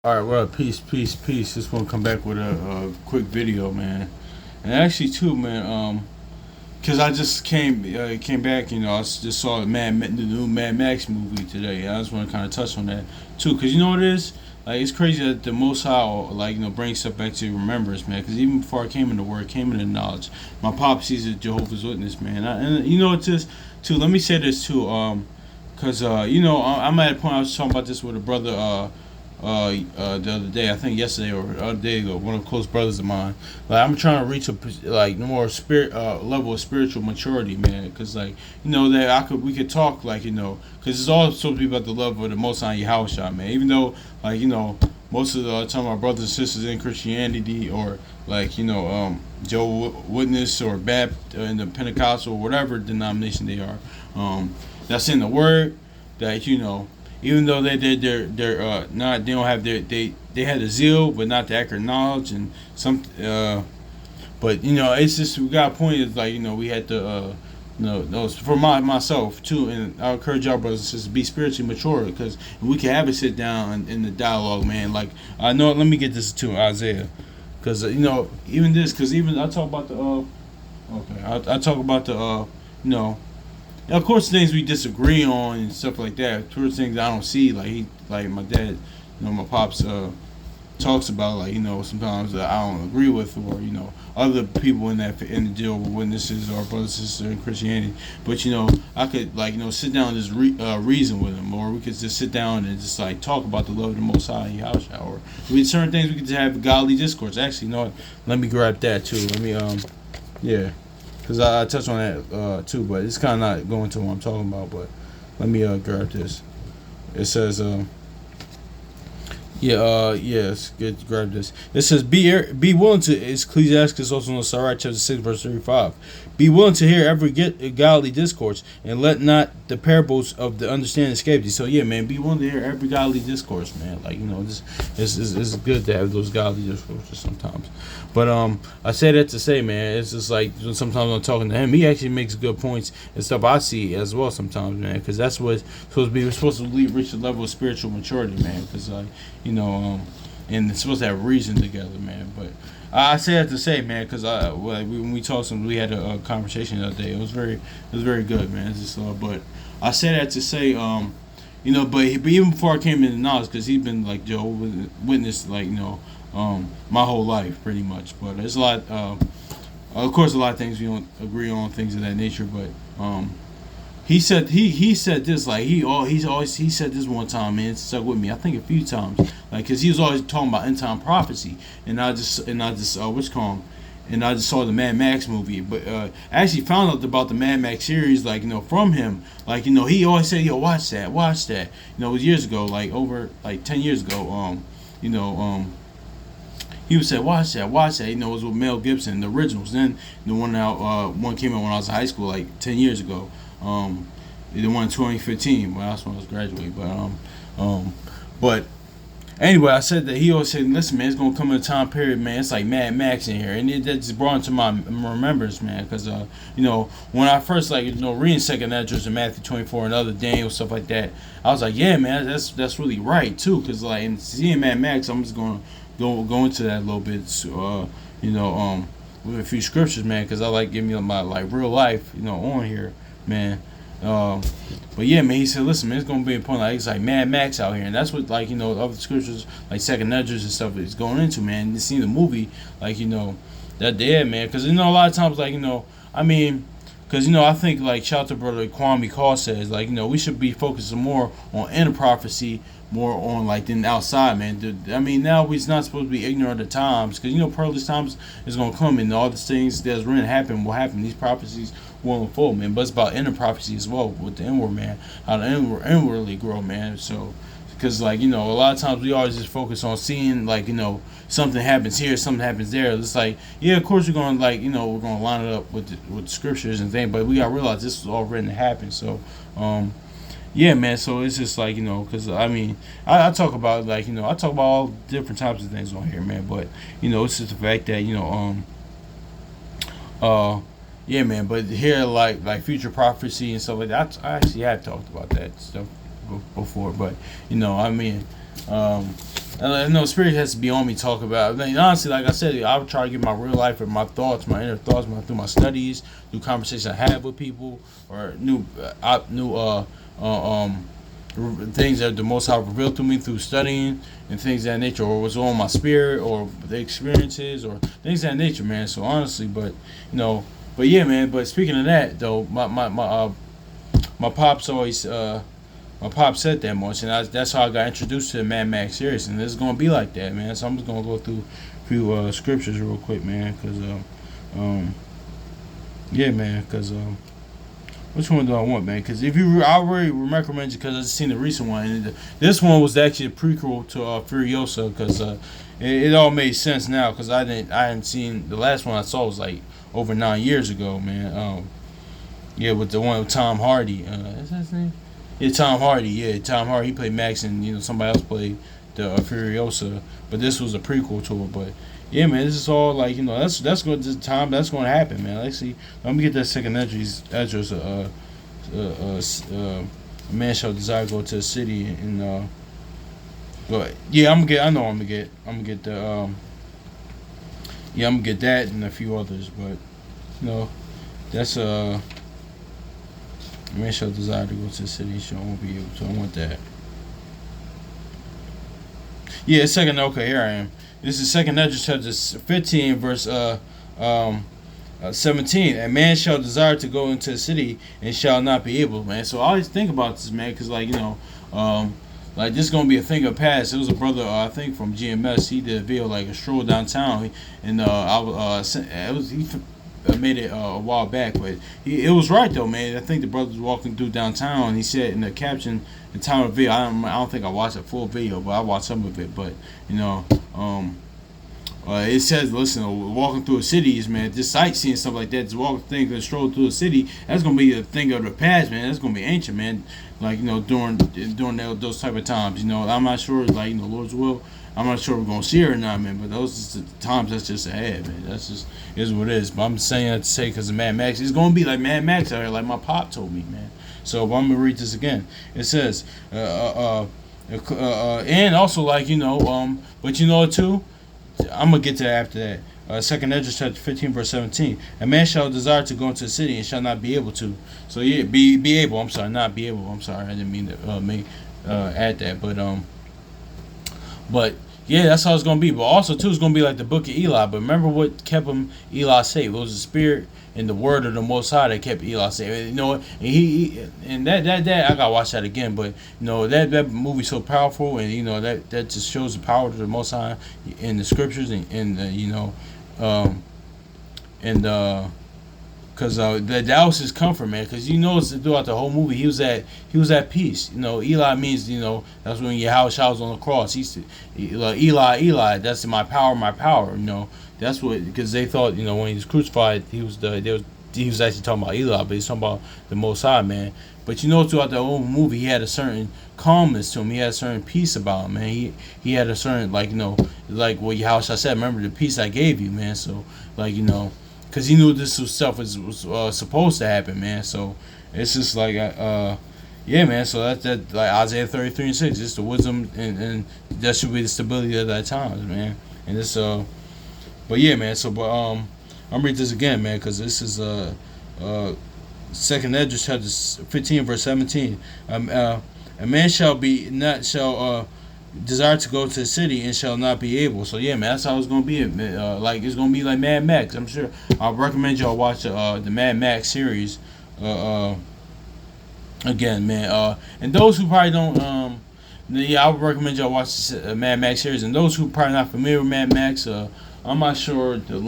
All right, well, peace, peace, peace. Just want to come back with a quick video, man. And actually, too, man, cause I just came back. I just saw the new Mad Max movie today. I just want to kind of touch on that too, cause you know what it is. Like it's crazy that the Most High, like brings stuff back to remembrance, man. Cause even before I came into work, came into knowledge. My pops, he's a Jehovah's Witness, man. And you know it's just too. Let me say this too, cause I'm at a point. I was talking about this with a brother, the other day. I think yesterday or the other day ago. One of the close brothers of mine. Like I'm trying to reach a like more spirit level of spiritual maturity, man. Cause that we could talk cause it's all supposed to be about the love of the Most High Yahweh, man. Even though most of the time our brothers and sisters in Christianity or Jehovah's Witness or Baptist in the Pentecostal or whatever denomination they are, that's in the Word that even though they're not they don't have they had the zeal but not the accurate knowledge and some but it's just we got a point is we had to those for myself too, and I encourage y'all brothers and sisters to be spiritually mature because we can have a sit down in the dialogue, man. Like I know, let me get this to Isaiah, because even this, because even I talk about the okay, I talk about the you know of course, things we disagree on and stuff like that. Towards things I don't see, like my dad, my pops talks about, sometimes that I don't agree with, or other people in the deal with witnesses or brothers and sisters in Christianity. But I could sit down and just reason with them, or we could just sit down and just talk about the love of the Most High, or certain things we could just have godly discourse. Actually, let me grab that too. Let me yeah. Because I touched on that too, but it's kind of not going to what I'm talking about. But let me grab this. It says, it's good to grab this. It says, be willing to, it's Ecclesiastes also in Sirach chapter 6, verse 35. Be willing to hear every godly discourse, and let not the parables of the understanding escape thee. So, yeah, man, be willing to hear every godly discourse, man. It's good to have those godly discourses sometimes. But I say that to say, man, it's just like sometimes I'm talking to him, he actually makes good points and stuff I see as well sometimes, man, because that's what it's supposed to be. We're supposed to reach the level of spiritual maturity, man, because and it's supposed to have reason together, man. But I say that to say, man, because when we talked, we had a conversation the other day. It was very good, man. It's just, but I say that to say, but even before I came into knowledge, because he's been like Jehovah's Witness, my whole life pretty much. But there's a lot, of course, a lot of things we don't agree on, things of that nature. But he said this he said this one time, man. It stuck with me. I think a few times, because he was always talking about end time prophecy, and I just what's called, and I just saw the Mad Max movie. But I actually found out about the Mad Max series, from him. He always said, "Yo, watch that." It was years ago, over 10 years ago. He would say, "Watch that." It was with Mel Gibson, the originals. Then the one came out when I was in high school, 10 years ago. The one in 2015. Well, that's when I was graduating. But anyway, I said that he always said, "Listen, man, it's gonna come in a time period, man. It's like Mad Max in here," and that just brought into my remembrance, man. Because when I first reading Second Esdras and Matthew 24 and other Daniel stuff like that, I was like, "Yeah, man, that's really right too." Because in seeing Mad Max, I'm just gonna go into that a little bit. With a few scriptures, man, because I like giving you my real life, on here, man. But yeah, man, he said, "Listen, man, it's gonna be a point it's like Mad Max out here," and that's what other scriptures Second Esdras and stuff is going into, man. You see the movie, that there, man, because a lot of times, I mean. Because, I think, shout out to brother Kwame Call says, we should be focusing more on inner prophecy, more on, than outside, man. I mean, now we're not supposed to be ignorant of the times, because, perilous times is going to come, and all the things that's going to happen will happen. These prophecies will unfold, man. But it's about inner prophecy as well, with the inward, man. How to inwardly grow, man. So, because, a lot of times we always just focus on seeing, something happens here, something happens there. It's yeah, of course we're going to, we're going to line it up with the scriptures and things, but we got to realize this was all written to happen. So, yeah, man, so it's just because, I mean, I talk about, I talk about all different types of things on here, man, but, it's just the fact that, yeah, man, but here, future prophecy and stuff like that, I actually have talked about that stuff before, but, I mean, No, spirit has to be on me talk about. I mean, honestly, like I said, I would try to get my real life and my thoughts, my inner thoughts, through my studies, through conversations I have with people, or new things that the Most High revealed to me through studying and things of that nature, or was on my spirit, or the experiences, or things of that nature, man. So honestly, but yeah, man. But speaking of that, though, my pops always my pop said that much, and that's how I got introduced to the Mad Max series, and it's gonna be like that, man. So I'm just gonna go through a few scriptures real quick, man, because yeah, man, because which one do I want, man? Because if you, I already recommend you because I just seen the recent one, and this one was actually a prequel to Furiosa, because it all made sense now, because I hadn't seen the last one I saw was like over 9 years ago, man. Yeah, with the one with Tom Hardy, is that his name? Yeah, Tom Hardy. Yeah, Tom Hardy. He played Max, and somebody else played the Furiosa. But this was a prequel to it. But yeah, man, this is all like that's going to time that's going to happen, man. Let's see. Let me get that second Esdras. A man shall desire to go to the city and but yeah, I'm gonna get. I know I'm gonna get. I'm gonna get the yeah, I'm gonna get that and a few others. But that's a man shall desire to go to the city, shall won't be able to. I want that. Yeah, second. Okay, here I am. This is second Ezra chapter 15, verse 17. A man shall desire to go into the city and shall not be able, man. So I always think about this, man, because like this is gonna be a thing of past. It was a brother, I think from GMS. He did a video like a stroll downtown, and it was I made it a while back, but it was right though, man. I think the brother was walking through downtown. And he said in the caption, the time of the video. I don't think I watched a full video, but I watched some of it. But it says, listen, walking through the cities, man, just sightseeing stuff like that, just walking things and stroll through the city. That's gonna be a thing of the past, man. That's gonna be ancient, man. Like during those type of times, I'm not sure, like Lord's will. I'm not sure we're gonna see her or not, man. But those are the times that's just ahead, man. That's just is what it is. But I'm saying that to say because of Mad Max, it's gonna be like Mad Max out here, like my pop told me, man. So I'm gonna read this again. It says, and also like but too. I'm gonna get to that after that. Second Ezra chapter 15 verse 17. A man shall desire to go into the city and shall not be able to. So yeah, be able. I'm sorry, not be able. I'm sorry, I didn't mean to add that, but yeah, that's how it's gonna be. But also too, it's gonna be like the book of Eli. But remember what kept him Eli safe? It was the spirit and the word of the Most High that kept Eli safe. And he and that I gotta watch that again. But that movie's so powerful, and that just shows the power of the Most High in the scriptures, because that was his comfort, man. Because throughout the whole movie, he was at peace. Eli means that's when Yahweh was on the cross. He said, Eli, Eli, that's my power, my power. That's what, because they thought when he was crucified, he was actually talking about Eli, but he's talking about the Most High, man. But throughout the whole movie, he had a certain calmness to him. He had a certain peace about him, man. He had a certain like what Yahweh said. Remember the peace I gave you, man. So because he knew this stuff was supposed to happen, man. So it's just like, yeah, man. So that like Isaiah 33:6, just the wisdom and that should be the stability of that times, man. And this but yeah, man. So I'm read this again, man, because this is Second Ezra chapter 15 verse 17. A man shall desire to go to the city and shall not be able. So yeah, man, that's how it's gonna be. Like it's gonna be like Mad Max. I'm sure. I recommend y'all watch the Mad Max series again, man. And those who probably don't, yeah, I would recommend y'all watch the Mad Max series. And those who probably not familiar with Mad Max, I'm not sure the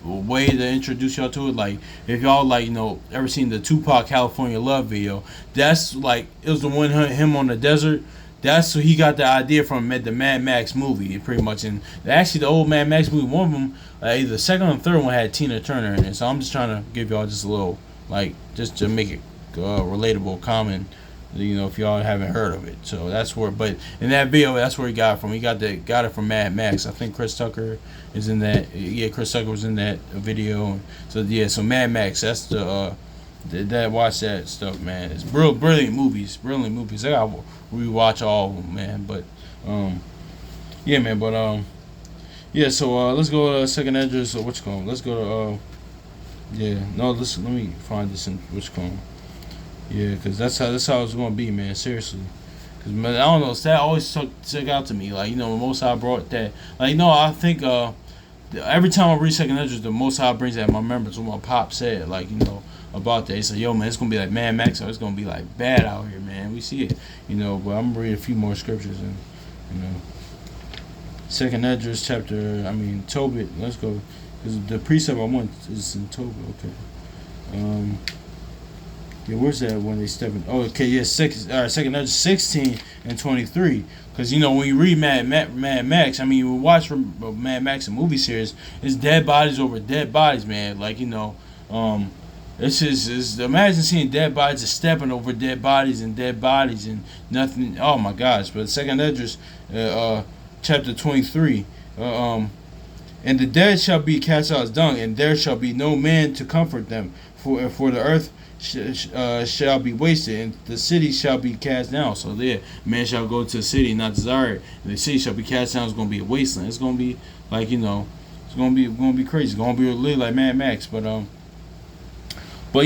way to introduce y'all to it. Like if y'all ever seen the Tupac California Love video, that's like it was the one him on the desert. That's so he got the idea from the Mad Max movie, pretty much. And actually, the old Mad Max movie, one of them, either the second or the third one had Tina Turner in it. So I'm just trying to give y'all just a little, just to make it relatable, common, if y'all haven't heard of it. So that's where, but in that video, that's where he got it from. He got it from Mad Max. I think Chris Tucker is in that. Yeah, Chris Tucker was in that video. So yeah, so Mad Max, that's the watch that stuff, man. It's brilliant movies. I gotta rewatch all of them, man. But yeah, man. But yeah. So let's go to second address. Or what's called? Let's go to yeah. No, listen. Let me find this in what's called. Yeah, cause that's how it's gonna be, man. Seriously. Cause man, I don't know. That always stuck out to me. Like the Most High brought that. Like I think every time I read second address, the Most High brings that in my remembrance what my pop said. Like about that. He said, "Yo, man, it's gonna be like Mad Max, or it's gonna be like bad out here, man. We see it, But I'm gonna read a few more scriptures and you know, Second Esdras chapter. I mean, Tobit. Let's go. Because the precept I want is in Tobit. Okay. Yeah, where's that when they step in? Oh, okay, yeah, Second Esdras 16 and 23. Because when you read Mad Max, I mean, you watch Mad Max a movie series, it's dead bodies over dead bodies, man. Like it's just imagine seeing dead bodies just stepping over dead bodies and nothing. Oh my gosh! But Second Esdras, chapter 23, and the dead shall be cast out as dung, and there shall be no man to comfort them, for the earth shall be wasted, and the city shall be cast down. So there, man shall go to the city, not desire it, and the city shall be cast down. It's going to be a wasteland. It's going to be like it's going to be crazy. It's going to be lit like Mad Max, But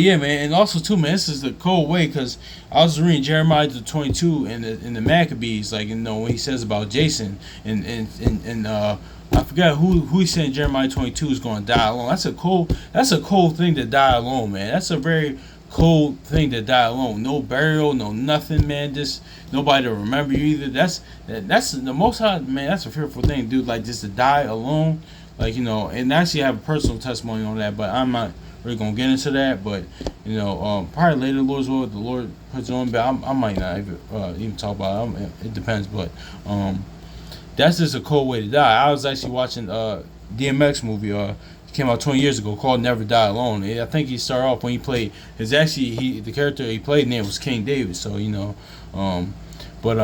yeah, man, and also too, man, this is the cold way because I was reading Jeremiah 22 in the Maccabees, like when he says about Jason and I forgot who he said in Jeremiah 22 is going to die alone. That's a cold thing to die alone, man. That's a very cold thing to die alone. No burial, no nothing, man. Just nobody to remember you either. That's the most hard, man. That's a fearful thing, dude. Like just to die alone, like and actually I have a personal testimony on that, but I'm not really gonna get into that, but probably later, the Lord's will, the Lord puts it on. But I might not even talk about it. It depends, but that's just a cold way to die. I was actually watching DMX movie. It came out 20 years ago called Never Die Alone. I think he started off when he played the character he played name was King David. So but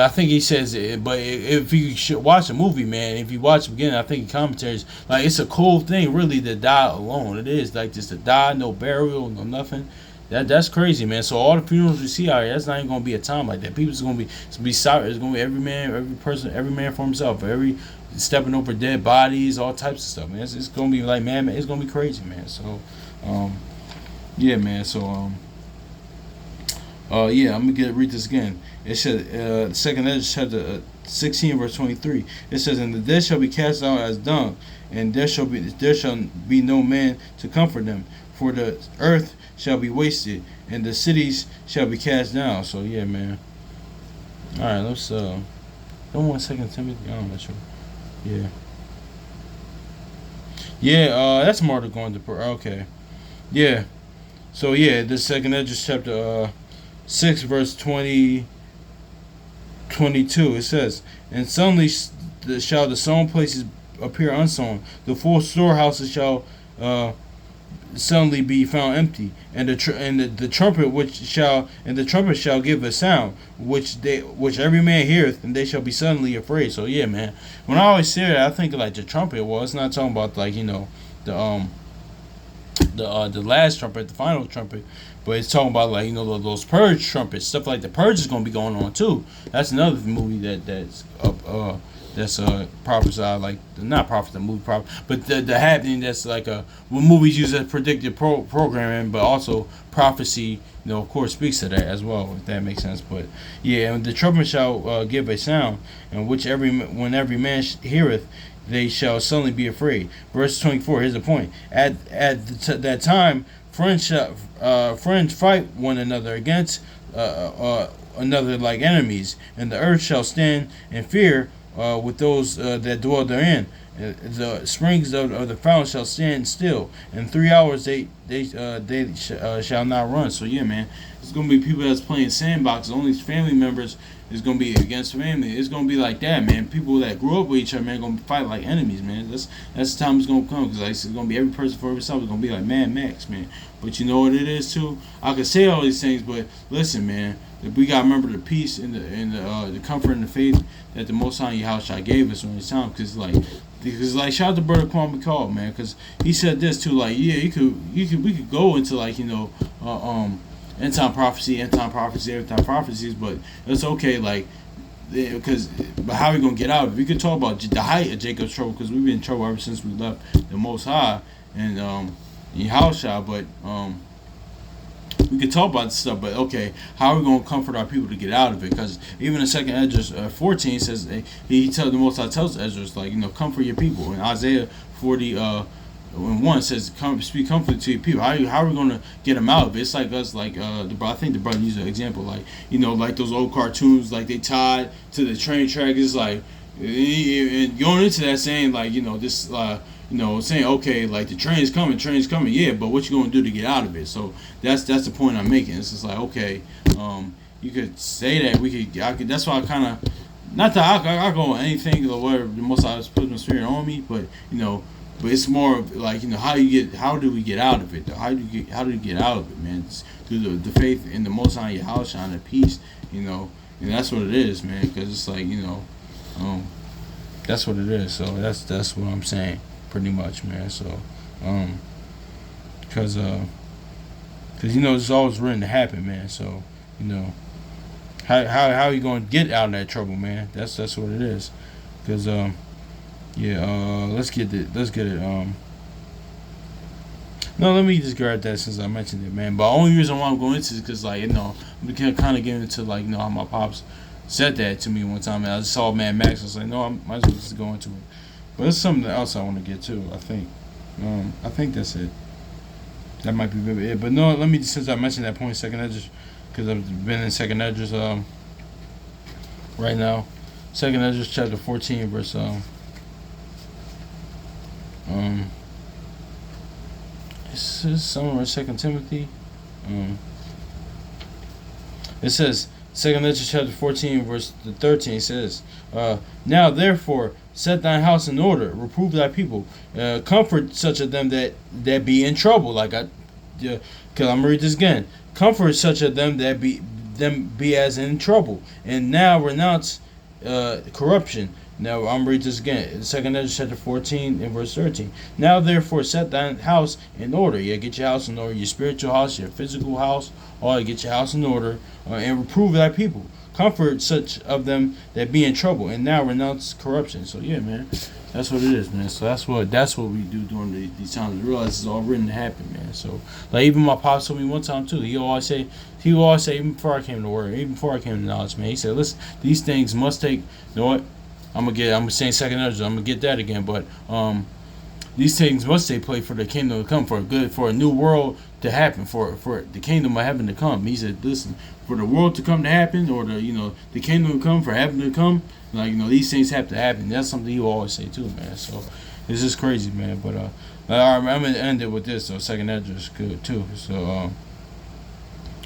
I think he says, if you should watch a movie, man, if you watch it again, I think commentaries, like, it's a cold thing, really, to die alone. It is, like, just to die, no burial, no nothing. That's crazy, man. So all the funerals we see out here, that's not even going to be a time like that. People's going to be sorry. It's going to be every man for himself. Every stepping over dead bodies, all types of stuff, man. It's going to be like, man, it's going to be crazy, man. So, yeah, man. So, yeah, I'm gonna read this again. It says, Second Esdras chapter 16 verse 23. It says, "And the dead shall be cast out as dung, and there shall be no man to comfort them, for the earth shall be wasted, and the cities shall be cast down." So yeah, man. All right, let's don't want Second Timothy. I'm not sure. Yeah. Yeah. That's Martyr going to prayer. Okay. Yeah. So yeah, this Second Esdras chapter 6 verse 22, it says, "And suddenly shall the sown places appear unsown, the full storehouses shall suddenly be found empty, and the trumpet shall give a sound, which every man heareth, and they shall be suddenly afraid." So yeah, man, when I always say that, I think like the trumpet. Well, it's not talking about like the last trumpet, the final trumpet, but it's talking about like those purge trumpets, stuff like the purge is gonna be going on too. That's another movie that's prophesied, like not prophet, the movie prophet, but the happening that's like what movies use as predictive programming, but also prophecy. Of course, speaks to that as well, if that makes sense. But yeah, and the trumpet shall give a sound, and when every man heareth, they shall suddenly be afraid. Verse 24. Here's the point. At that time, friends fight one another against another like enemies, and the earth shall stand in fear with those that dwell therein. The springs of the fountain shall stand still. In 3 hours they shall not run. So yeah, man, it's gonna be people that's playing sandbox. Only family members is gonna be against family. It's gonna be like that, man. People that grew up with each other, man, gonna fight like enemies, man. That's the time it's gonna come, because like, it's gonna be every person for himself. It's gonna be like Mad Max, man. But you know what it is too. I could say all these things, but listen, man. We gotta remember the peace and the comfort and the faith that the Most High Yahushua gave us during this time, because shout out to Brother Kwame Call, man, because he said this too, like, yeah, we could go into like end time prophecy, end time prophecies, but it's okay, like because but how are we gonna get out of it? We could talk about the height of Jacob's trouble because we've been in trouble ever since we left the Most High and Yahushua, but we could talk about this stuff, but okay, how are we going to comfort our people to get out of it? Because even in second Esdras 14 says he tells the Most High tells Esdras like comfort your people. And Isaiah 40:1 says speak comfort to your people. How are we going to get them out of it? It's like us like I think the brother used an example like like those old cartoons like they tied to the train track. It's like and going into that saying like this. Saying okay, like the train's coming, yeah, but what you gonna do to get out of it? So that's the point I'm making. It's just like okay, you could say that I could. That's why I kind of not that I go on anything or whatever the Most High put my spirit on me, but but it's more of like how do we get out of it? Though? How do you get out of it, man? It's through the faith in the Most High Yahushua and the peace, and that's what it is, man. Because it's like that's what it is. So that's what I'm saying. Pretty much, man. So, because it's always written to happen, man. So, how are you going to get out of that trouble, man? That's what it is. Because, let's get it. No, let me just grab that since I mentioned it, man. But the only reason why I'm going into it is because, we can kind of get into how my pops said that to me one time, and I just saw Mad Max. I was like, no, I might as well just go into it. But there's something else I want to get to. I think that's it. That might be it. But no, let me since I mentioned that point, second Esdras, because I've been in second Esdras right now. Second Esdras chapter 14 verse it's somewhere in Second Timothy. It says Second Esdras chapter 14 verse 13 says, now therefore set thine house in order, reprove thy people, comfort such of them that be in trouble. Cause I'm gonna read this again. Comfort such of them that be as in trouble, and now renounce corruption. Now I'm gonna read this again. Second Esdras chapter 14 and verse 13. Now therefore set thine house in order. Yeah, get your house in order. Your spiritual house, your physical house, all get your house in order, and reprove thy people. Comfort such of them that be in trouble, and now renounce corruption. So yeah, man, that's what it is, man. So that's what we do during these times. We realize it's all written to happen, man. So like even my pops told me one time too. He always say even before I came to word, even before I came to knowledge, man. He said, listen, these things must take. You know what? I'm saying second Esdras. I'm gonna get that again, but these things must take place for the kingdom to come, for a new world to happen, for the kingdom of heaven to come. He said, listen, for the world to come to happen, or the kingdom to come, for heaven to come, these things have to happen. That's something you always say too, man. So it's just crazy, man. But I'm gonna end it with this. So second Esdras is good too. So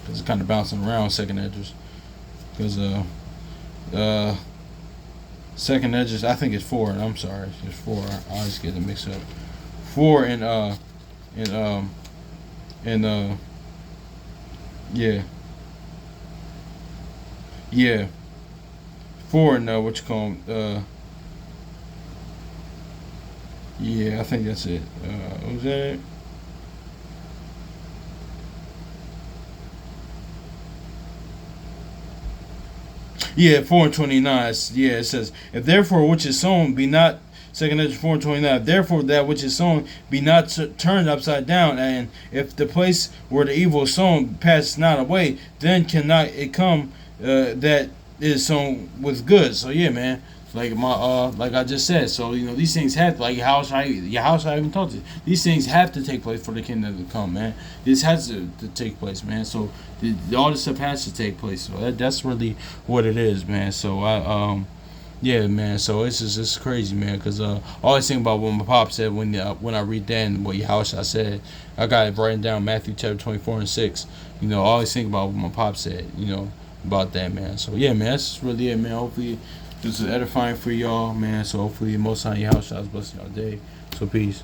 cause it's kind of bouncing around second Esdras, cause second Esdras, I think it's 4. I'm sorry, it's 4. I always get it mixed up. 4 and yeah, 4 and what you call them, yeah, I think that's it. Was that it? Yeah, 4:29. Yeah, it says, if therefore which is sown be not, second Esdras 4:29. Therefore that which is sown be not turned upside down, and if the place where the evil is sown passes not away, then cannot it come that is sown with good. So yeah, man. Like like I just said, so these things have to, like your house I even talked to. These things have to take place for the kingdom to come, man. This has to take place, man. So all this stuff has to take place. So that's really what it is, man. So yeah, man. So it's crazy, man. Cause I always think about what my pop said when I read that and what Yahushua said. I got it written down, Matthew chapter 24 and 6. I always think about what my pop said. About that, man. So yeah, man. That's really it, man. Hopefully this is edifying for y'all, man. So hopefully most of y'all shall bless y'all day. So peace.